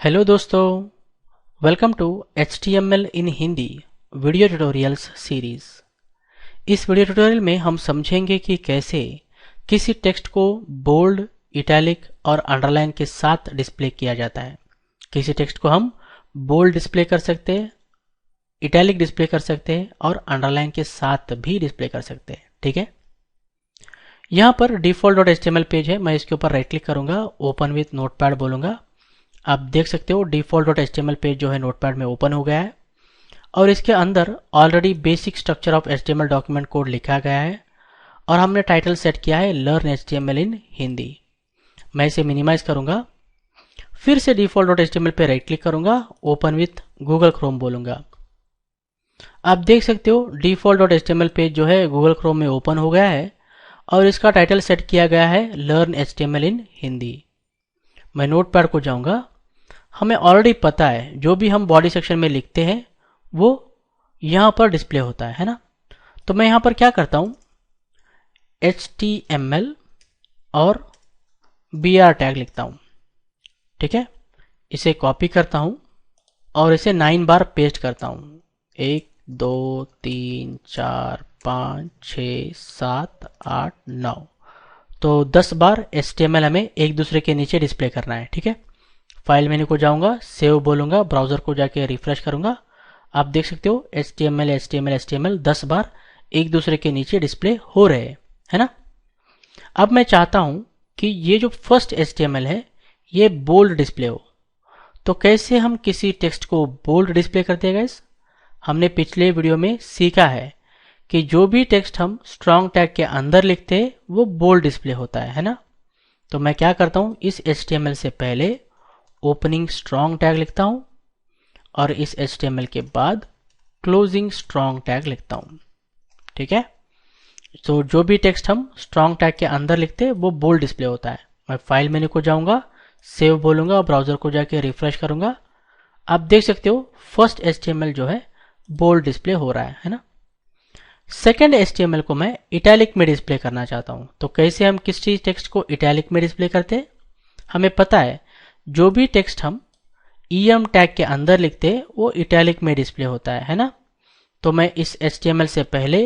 Hello दोस्तों, welcome to HTML in Hindi video tutorials series. इस video tutorial में हम समझेंगे कि कैसे किसी टेक्स्ट को बोल्ड, इटैलिक और अंडरलाइन के साथ डिस्प्ले किया जाता है। किसी टेक्स्ट को हम बोल्ड डिस्प्ले कर सकते हैं, इटैलिक डिस्प्ले कर सकते हैं और अंडरलाइन के साथ भी डिस्प्ले कर सकते हैं। ठीक है, यहाँ पर default.html पेज है। मैं इसके ऊपर राइट क्लिक करूंगा, ओपन विथ नोटपैड बोलूंगा। आप देख सकते हो default.html पेज जो है नोटपैड में ओपन हो गया है और इसके अंदर already basic structure of HTML document code लिखा गया है और हमने टाइटल सेट किया है लर्न HTML इन हिंदी। मैं इसे मिनिमाइज करूंगा, फिर से default.html पे राइट क्लिक करूंगा, ओपन विथ गूगल क्रोम बोलूंगा। आप देख सकते हो default.html पेज जो है गूगल क्रोम में ओपन हो गया है और इसका टाइटल सेट किया गया है लर्न HTML इन हिंदी। मैं नोटपैड को जाऊंगा। हमें ऑलरेडी पता है जो भी हम बॉडी सेक्शन में लिखते हैं वो यहां पर डिस्प्ले होता है ना। तो मैं यहां पर क्या करता हूं, HTML और BR टैग लिखता हूं। ठीक है, इसे कॉपी करता हूं और इसे 9 बार पेस्ट करता हूं। 1 2 3 4 5 6 7 8 9, तो 10 बार HTML हमें एक दूसरे के नीचे डिस्प्ले करना है। ठीक है, फाइल मेन्यू को जाऊंगा, सेव बोलूंगा, ब्राउजर को जाके रिफ्रेश करूंगा। आप देख सकते हो HTML 10 बार एक दूसरे के नीचे डिस्प्ले हो रहे हैं, है ना। अब मैं चाहता हूं कि ये जो फर्स्ट HTML है ये बोल्ड डिस्प्ले हो। तो कैसे हम किसी टेक्स्ट को बोल्ड डिस्प्ले करते हैं गाइस? हमने पिछले वीडियो में सीखा है कि जो भी टेक्स्ट हम स्ट्रॉन्ग टैग के अंदर लिखते हैं वो बोल्ड डिस्प्ले होता है ना। तो मैं क्या करता हूं, इस HTML से पहले ओपनिंग स्ट्रॉन्ग टैग लिखता हूं और इस HTML के बाद क्लोजिंग स्ट्रॉन्ग टैग लिखता हूं। ठीक है, तो जो भी टेक्स्ट हम स्ट्रॉन्ग टैग के अंदर लिखते हैं वो बोल्ड डिस्प्ले होता है। मैं फाइल मेन्यू को जाऊंगा, सेव बोलूंगा, ब्राउजर को जाके रिफ्रेश करूंगा। आप देख सकते हो फर्स्ट HTML जो है बोल्ड डिस्प्ले हो रहा है ना। सेकेंड HTML को मैं इटैलिक में डिस्प्ले करना चाहता हूं। तो कैसे हम किसी टेक्स्ट को इटैलिक में डिस्प्ले करते हैं? हमें पता है जो भी टेक्स्ट हम EM टैग के अंदर लिखते हैं वो इटैलिक में डिस्प्ले होता है ना। तो मैं इस HTML से पहले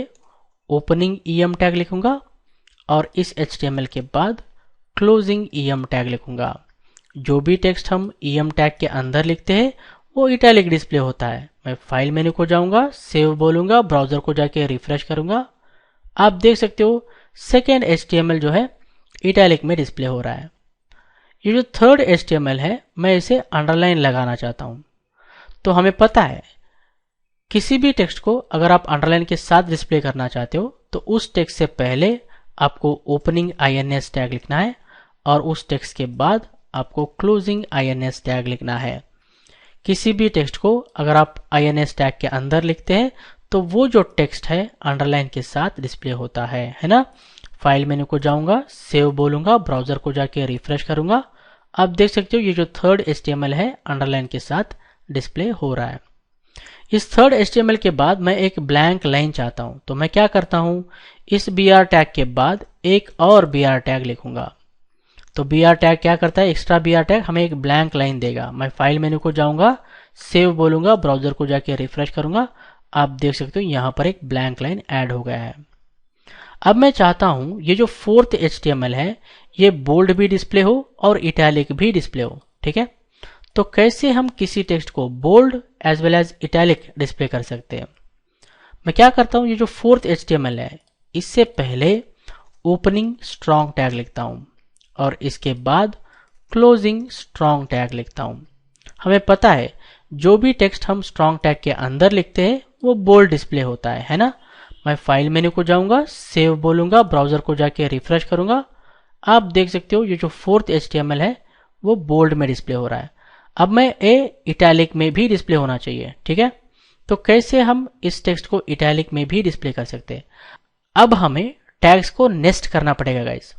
ओपनिंग EM टैग लिखूंगा और इस HTML के बाद क्लोजिंग EM टैग लिखूंगा। जो भी टेक्स्ट हम EM टैग के अंदर लिखते हैं वो इटैलिक डिस्प्ले होता है। मैं फाइल मेन्यू को जाऊंगा, सेव बोलूंगा, ब्राउजर को जाके रिफ्रेश करूंगा। आप देख सकते हो सेकेंड HTML जो है इटैलिक में डिस्प्ले हो रहा है। ये जो थर्ड HTML है मैं इसे अंडरलाइन लगाना चाहता हूं। तो हमें पता है किसी भी टेक्स्ट को अगर आप अंडरलाइन के साथ डिस्प्ले करना चाहते हो तो उस टेक्स्ट से पहले आपको ओपनिंग INS टैग लिखना है और उस टेक्स्ट के बाद आपको क्लोजिंग INS टैग लिखना है। किसी भी टेक्स्ट को अगर आप INS टैग के अंदर लिखते हैं तो वो जो टेक्स्ट है अंडरलाइन के साथ डिस्प्ले होता है ना। फाइल मेन्यू को जाऊंगा, सेव बोलूंगा, ब्राउजर को जाके रिफ्रेश करूंगा। आप देख सकते हो ये जो थर्ड HTML है अंडरलाइन के साथ डिस्प्ले हो रहा है। इस थर्ड HTML के बाद मैं एक ब्लैंक लाइन चाहता हूं। तो मैं क्या करता हूं, इस BR टैग के बाद एक और BR टैग लिखूंगा। तो BR टैग क्या करता है, एक्स्ट्रा BR टैग हमें एक ब्लैंक लाइन देगा। मैं फाइल मेन्यू को जाऊंगा, सेव बोलूंगा, ब्राउजर को जाके रिफ्रेश करूंगा। आप देख सकते हो यहां पर एक ब्लैंक लाइन ऐड हो गया है। अब मैं चाहता हूं ये जो फोर्थ HTML है ये बोल्ड भी डिस्प्ले हो और इटैलिक भी डिस्प्ले हो। ठीक है, तो कैसे हम किसी टेक्स्ट को bold as well as italic display कर सकते हैं? मैं क्या करता हूं, ये जो फोर्थ HTML है इससे पहले ओपनिंग स्ट्रॉन्ग टैग लिखता हूं और इसके बाद क्लोजिंग स्ट्रॉन्ग टैग लिखता हूं। हमें पता है जो भी टेक्स्ट हम स्ट्रॉन्ग टैग के अंदर लिखते हैं वो बोल्ड डिस्प्ले होता है ना। मैं फाइल मेन्यू को जाऊंगा, सेव बोलूंगा, ब्राउजर को जाके रिफ्रेश करूंगा। आप देख सकते हो ये जो फोर्थ HTML है वो बोल्ड में डिस्प्ले हो रहा है। अब मैं इटैलिक में भी डिस्प्ले होना चाहिए। ठीक है, तो कैसे हम इस टेक्स्ट को इटैलिक में भी डिस्प्ले कर सकते हैं? अब हमें टैग्स को नेस्ट करना पड़ेगा गाइस।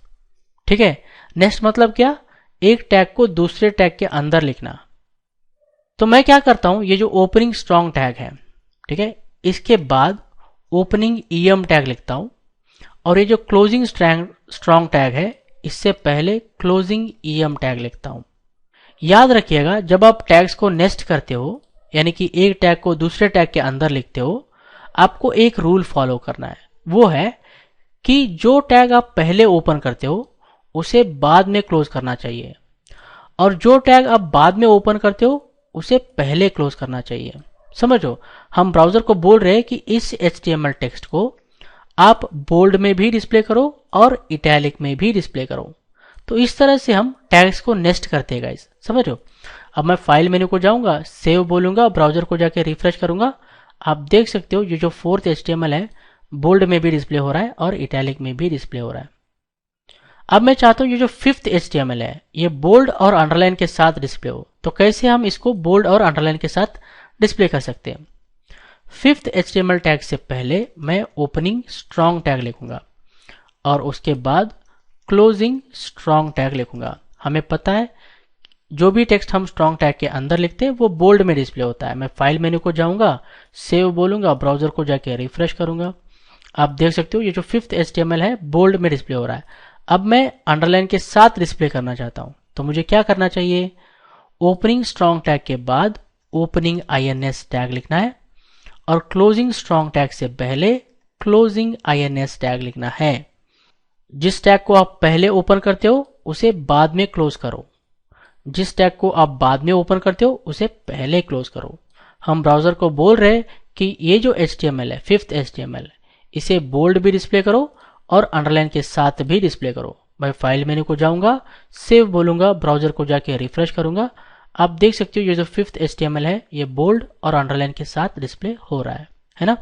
ठीक है, नेस्ट मतलब क्या, एक टैग को दूसरे टैग के अंदर लिखना। तो मैं क्या करता हूं, ये जो ओपनिंग स्ट्रॉन्ग टैग है, ठीक है, इसके बाद ओपनिंग EM टैग लिखता हूं और ये जो क्लोजिंग स्ट्रॉन्ग टैग है इससे पहले क्लोजिंग EM टैग लिखता हूं। याद रखिएगा जब आप टैग्स को नेस्ट करते हो, यानी कि एक टैग को दूसरे टैग के अंदर लिखते हो, आपको एक रूल फॉलो करना है। वो है कि जो टैग आप पहले ओपन करते हो उसे बाद में क्लोज करना चाहिए, और जो टैग आप बाद में ओपन करते हो उसे पहले क्लोज करना चाहिए। समझो, हम ब्राउजर को बोल रहे हैं कि इस HTML टेक्स्ट को आप बोल्ड में भी डिस्प्ले करो और इटैलिक में भी डिस्प्ले करो। तो इस तरह से हम टैग्स को नेस्ट करते हैं गाइस, समझो। अब मैं फाइल मेन्यू को जाऊंगा, सेव बोलूंगा, ब्राउजर को जाके रिफ्रेश करूंगा। आप देख सकते हो ये जो 4th HTML है बोल्ड में भी डिस्प्ले हो रहा है और इटैलिक में भी डिस्प्ले हो रहा है। अब मैं चाहता हूं ये जो 5th HTML है ये बोल्ड और अंडरलाइन के साथ डिस्प्ले हो। तो कैसे हम इसको बोल्ड और अंडरलाइन के साथ डिस्प्ले कर सकते हैं? 5th HTML टैग से पहले मैं ओपनिंग स्ट्रॉन्ग टैग लिखूंगा और उसके बाद क्लोजिंग स्ट्रॉन्ग टैग लिखूंगा। हमें पता है जो भी टेक्स्ट हम स्ट्रॉन्ग टैग के अंदर लिखते हैं वो बोल्ड में डिस्प्ले होता है। मैं फाइल मेन्यू को जाऊंगा, सेव बोलूंगा, ब्राउजर को जाके रिफ्रेश करूंगा। आप देख सकते हो ये जो 5th HTML है बोल्ड में डिस्प्ले हो रहा है। अब मैं अंडरलाइन के साथ डिस्प्ले करना चाहता हूं, तो मुझे क्या करना चाहिए? ओपनिंग स्ट्रॉन्ग टैग के बाद ओपनिंग INS टैग लिखना है और क्लोजिंग स्ट्रॉन्ग टैग से पहले क्लोजिंग INS टैग लिखना है। जिस टैग को आप पहले ओपन करते हो उसे बाद में क्लोज करो, जिस टैग को आप बाद में ओपन करते हो उसे पहले क्लोज करो। हम ब्राउजर को बोल रहे हैं कि ये जो HTML है 5th HTML इसे बोल्ड भी डिस्प्ले करो और अंडरलाइन के साथ भी डिस्प्ले करो। मैं फाइल मेन्यू को जाऊंगा, सेव बोलूंगा, ब्राउजर को जाके रिफ्रेश करूंगा। आप देख सकते हो ये जो 5th HTML है ये बोल्ड और अंडरलाइन के साथ डिस्प्ले हो रहा है ना।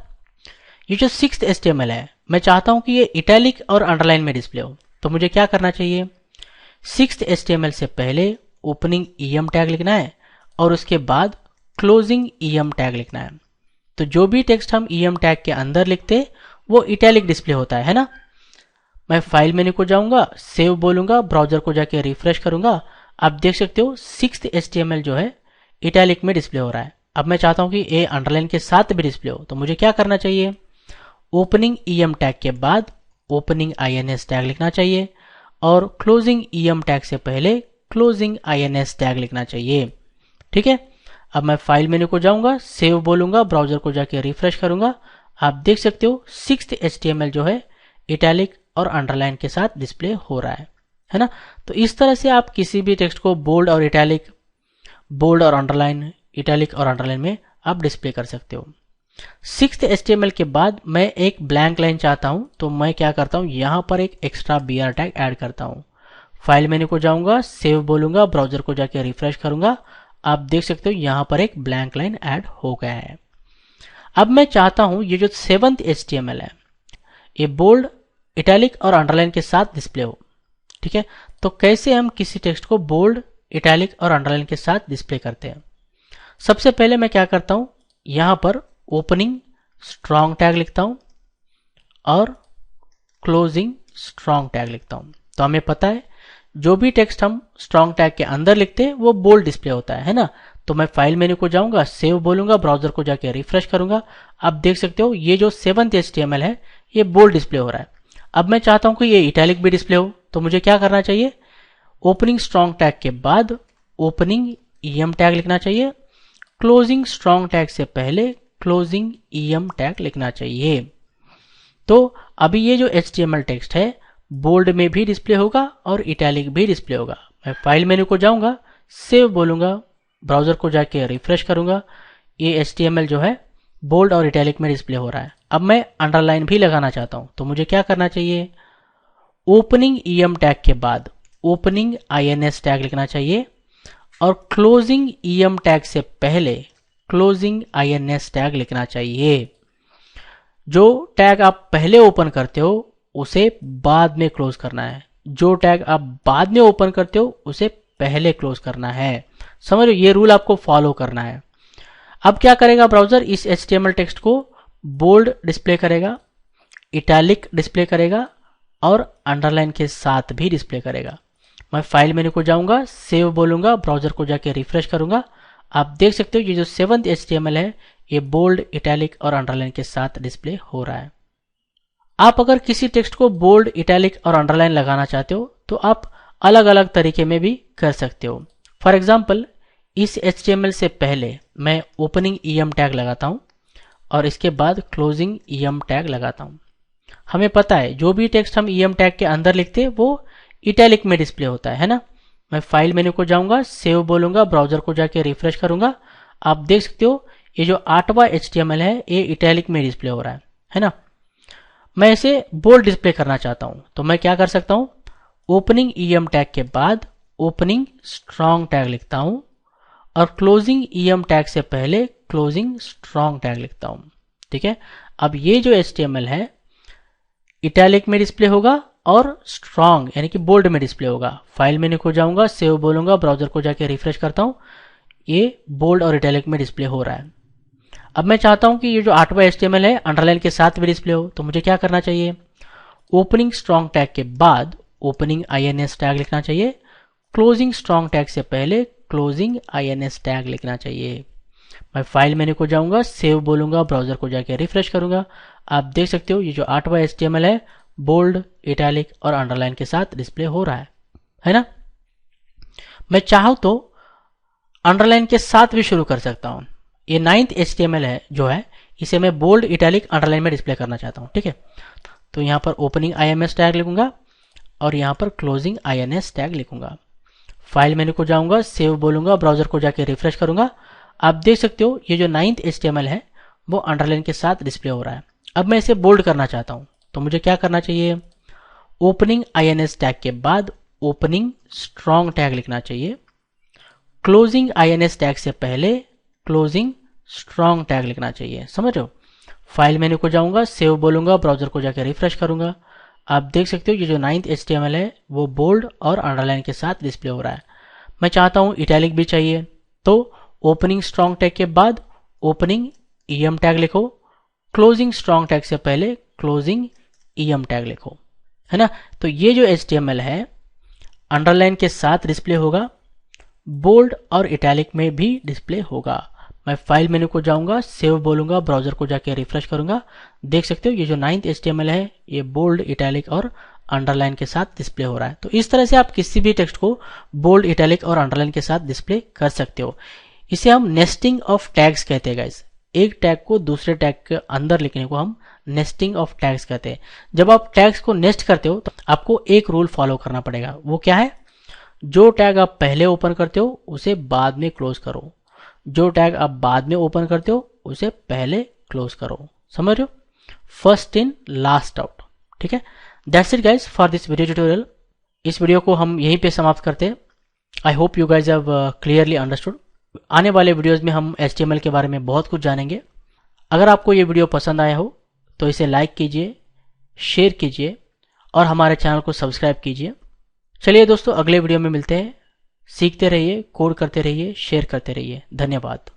ये जो 6th HTML है मैं चाहता हूं कि ये इटैलिक और अंडरलाइन में डिस्प्ले हो। तो मुझे क्या करना चाहिए? 6th HTML से पहले ओपनिंग EM टैग लिखना है और उसके बाद क्लोजिंग EM टैग लिखना है। तो जो भी टेक्स्ट हम EM टैग के अंदर लिखते वो इटैलिक डिस्प्ले होता है ना। मैं फाइल मेन्यू को जाऊंगा, सेव बोलूंगा, ब्राउजर को जाके रिफ्रेश करूंगा। आप देख सकते हो 6th HTML जो है इटैलिक में डिस्प्ले हो रहा है। अब मैं चाहता हूं कि ये अंडरलाइन के साथ भी डिस्प्ले हो, तो मुझे क्या करना चाहिए? ओपनिंग EM टैग के बाद ओपनिंग INS टैग लिखना चाहिए और क्लोजिंग EM टैग से पहले क्लोजिंग INS टैग लिखना चाहिए। ठीक है, अब मैं फाइल मेन्यू को जाऊंगा, सेव बोलूंगा, ब्राउजर को जाके रिफ्रेश करूंगा। आप देख सकते हो 6th HTML जो है इटैलिक और अंडरलाइन के साथ डिस्प्ले हो रहा है ना। तो इस तरह से आप किसी भी टेक्स्ट को बोल्ड और इटैलिक, बोल्ड और अंडरलाइन, इटैलिक और अंडरलाइन में आप डिस्प्ले कर सकते हो। 6th HTML के बाद मैं एक ब्लैंक लाइन चाहता हूं, तो मैं क्या करता हूं, यहां पर एक एक्स्ट्रा BR टैग ऐड करता हूं। फाइल मेन्यू को जाऊंगा, सेव बोलूंगा, ब्राउजर को जाके रिफ्रेश करूंगा। आप देख सकते हो यहां पर एक ब्लैंक लाइन ऐड हो गया है। अब मैं चाहता हूं ये जो 7th HTML है ये बोल्ड, इटैलिक और अंडरलाइन के साथ डिस्प्ले हो। ठीक है, तो कैसे हम किसी टेक्स्ट को बोल्ड, इटैलिक और अंडरलाइन के साथ डिस्प्ले करते हैं? सबसे पहले मैं क्या करता हूं, यहां पर ओपनिंग स्ट्रॉन्ग टैग लिखता हूं और क्लोजिंग स्ट्रॉन्ग टैग लिखता हूं। तो हमें पता है जो भी टेक्स्ट हम स्ट्रॉन्ग टैग के अंदर लिखते हैं वो बोल्ड डिस्प्ले होता है ना। तो मैं फाइल मेन्यू को जाऊंगा, सेव बोलूंगा, ब्राउजर को जाके रिफ्रेश करूंगा। आप देख सकते हो ये जो 7th HTML है ये बोल्ड डिस्प्ले हो रहा है। अब मैं चाहता हूं कि ये इटैलिक भी डिस्प्ले हो, तो मुझे क्या करना चाहिए? ओपनिंग स्ट्रॉन्ग टैग के बाद ओपनिंग EM टैग लिखना चाहिए, क्लोजिंग स्ट्रॉन्ग टैग से पहले क्लोजिंग EM टैग लिखना चाहिए। तो अभी ये जो HTML टेक्स्ट है बोल्ड में भी डिस्प्ले होगा और इटैलिक भी डिस्प्ले होगा। मैं फाइल मेन्यू को जाऊंगा, सेव बोलूंगा, ब्राउजर को जाके रिफ्रेश करूंगा। ये HTML जो है बोल्ड और इटैलिक में डिस्प्ले हो रहा है। अब मैं अंडरलाइन भी लगाना चाहता हूं, तो मुझे क्या करना चाहिए? ओपनिंग EM टैग के बाद ओपनिंग INS टैग लिखना चाहिए और क्लोजिंग EM टैग से पहले क्लोजिंग INS टैग लिखना चाहिए। जो टैग आप पहले ओपन करते हो उसे बाद में क्लोज करना है, जो टैग आप बाद में ओपन करते हो उसे पहले क्लोज करना है। समझ लो, ये रूल आपको फॉलो करना है। अब क्या करेगा ब्राउजर? इस HTML टेक्स्ट को बोल्ड डिस्प्ले करेगा, इटैलिक डिस्प्ले करेगा और अंडरलाइन के साथ भी डिस्प्ले करेगा। मैं फाइल मेन्यू को जाऊंगा, सेव बोलूंगा, ब्राउजर को जाके रिफ्रेश करूंगा। आप देख सकते हो ये जो 7th HTML है ये बोल्ड, इटैलिक और अंडरलाइन के साथ डिस्प्ले हो रहा है। आप अगर किसी टेक्स्ट को बोल्ड, इटैलिक और अंडरलाइन लगाना चाहते हो तो आप अलग अलग तरीके में भी कर सकते हो। फॉर एग्जाम्पल इस HTML से पहले मैं ओपनिंग EM टैग लगाता हूं और इसके बाद क्लोजिंग EM टैग लगाता हूं। हमें पता है जो भी टेक्स्ट हम EM टैग के अंदर लिखते हैं वो इटैलिक में डिस्प्ले होता है ना। मैं फाइल मेन्यू को जाऊंगा, सेव बोलूंगा, ब्राउजर को जाके रिफ्रेश करूंगा। आप देख सकते हो ये जो 8वां HTML है ये इटैलिक में डिस्प्ले हो रहा है ना। मैं इसे बोल्ड डिस्प्ले करना चाहता हूं तो मैं क्या कर सकता हूं, ओपनिंग EM टैग के बाद ओपनिंग स्ट्रॉन्ग टैग लिखता हूं और क्लोजिंग EM टैग से पहले क्लोजिंग स्ट्रॉन्ग टैग लिखता हूं। ठीक है, अब ये जो HTML है इटैलिक में डिस्प्ले होगा और स्ट्रॉन्ग यानी कि बोल्ड में डिस्प्ले होगा। फाइल मेन्यू को जाऊंगा, सेव बोलूंगा, ब्राउजर को जाके रिफ्रेश करता हूं, ये बोल्ड और इटैलिक में डिस्प्ले हो रहा है। अब मैं चाहता हूं कि ये जो 8वां HTML है अंडरलाइन के साथ भी डिस्प्ले हो, तो मुझे क्या करना चाहिए, ओपनिंग स्ट्रॉन्ग टैग के बाद ओपनिंग INS टैग लिखना चाहिए, क्लोजिंग स्ट्रॉन्ग टैग से पहले क्लोजिंग INS टैग लिखना चाहिए। मैं फाइल मेन्यू को जाऊंगा, सेव बोलूंगा, ब्राउजर को जाके रिफ्रेश करूंगा। आप देख सकते हो ये जो 8वां HTML है बोल्ड, इटैलिक और अंडरलाइन के साथ डिस्प्ले हो रहा है ना। मैं चाहूं तो अंडरलाइन के साथ भी शुरू कर सकता हूं। ये 9th HTML है जो है इसे मैं बोल्ड, इटैलिक, अंडरलाइन में डिस्प्ले करना चाहता हूं। ठीक है, तो यहां पर ओपनिंग IMS टैग लिखूंगा और यहां पर क्लोजिंग INS टैग लिखूंगा। फाइल मेन्यू को जाऊंगा, सेव बोलूंगा, ब्राउजर को जाके रिफ्रेश करूंगा। आप देख सकते हो ये जो 9th HTML है वो अंडरलाइन के साथ डिस्प्ले हो रहा है। अब मैं इसे बोल्ड करना चाहता हूं तो मुझे क्या करना चाहिए, ओपनिंग INS टैग के बाद ओपनिंग स्ट्रॉन्ग टैग लिखना चाहिए, क्लोजिंग INS टैग से पहले क्लोजिंग स्ट्रॉन्ग टैग लिखना चाहिए। समझ रहे हो। फाइल मेन्यू को जाऊंगा, सेव बोलूंगा, ब्राउजर को जाकर रिफ्रेश करूंगा। आप देख सकते हो ये जो 9th HTML है वो बोल्ड और अंडरलाइन के साथ डिस्प्ले हो रहा है। मैं चाहता हूं इटैलिक भी चाहिए तो ओपनिंग स्ट्रॉन्ग टैग के बाद ओपनिंग EM टैग लिखो, क्लोजिंग स्ट्रॉन्ग टैग से पहले क्लोजिंग EM टैग लिखो, है ना। तो ये जो HTML है अंडरलाइन के साथ डिस्प्ले होगा, बोल्ड और इटैलिक में भी डिस्प्ले होगा। मैं फाइल मेन्यू को जाऊंगा, सेव बोलूंगा, ब्राउजर को जाके रिफ्रेश करूंगा। देख सकते हो ये जो 9th HTML है ये बोल्ड, इटैलिक और अंडरलाइन के साथ डिस्प्ले हो रहा है। तो इस तरह से आप किसी भी टेक्स्ट को बोल्ड, इटैलिक और अंडरलाइन के साथ डिस्प्ले कर सकते हो। इसे हम नेस्टिंग ऑफ टैग्स कहते हैं गाइस। एक टैग को दूसरे टैग के अंदर लिखने को हम नेस्टिंग ऑफ टैग्स कहते हैं। जब आप टैग्स को नेस्ट करते हो तो आपको एक रूल फॉलो करना पड़ेगा। वो क्या है, जो टैग आप पहले ओपन करते हो उसे बाद में क्लोज करो, जो टैग आप बाद में ओपन करते हो उसे पहले क्लोज करो। समझ रहे हो, फर्स्ट इन लास्ट आउट। ठीक है, that's it guys for this video tutorial. इस वीडियो को हम यहीं पे समाप्त करते हैं। I hope you guys have clearly understood. आने वाले वीडियोस में हम HTML के बारे में बहुत कुछ जानेंगे। अगर आपको ये वीडियो पसंद आया हो तो इसे लाइक कीजिए, शेयर कीजिए और हमारे चैनल को सब्सक्राइब कीजिए। चलिए दोस्तों, अगले वीडियो में मिलते हैं। सीखते रहिए, कोड करते रहिए, शेयर करते रहिए। धन्यवाद।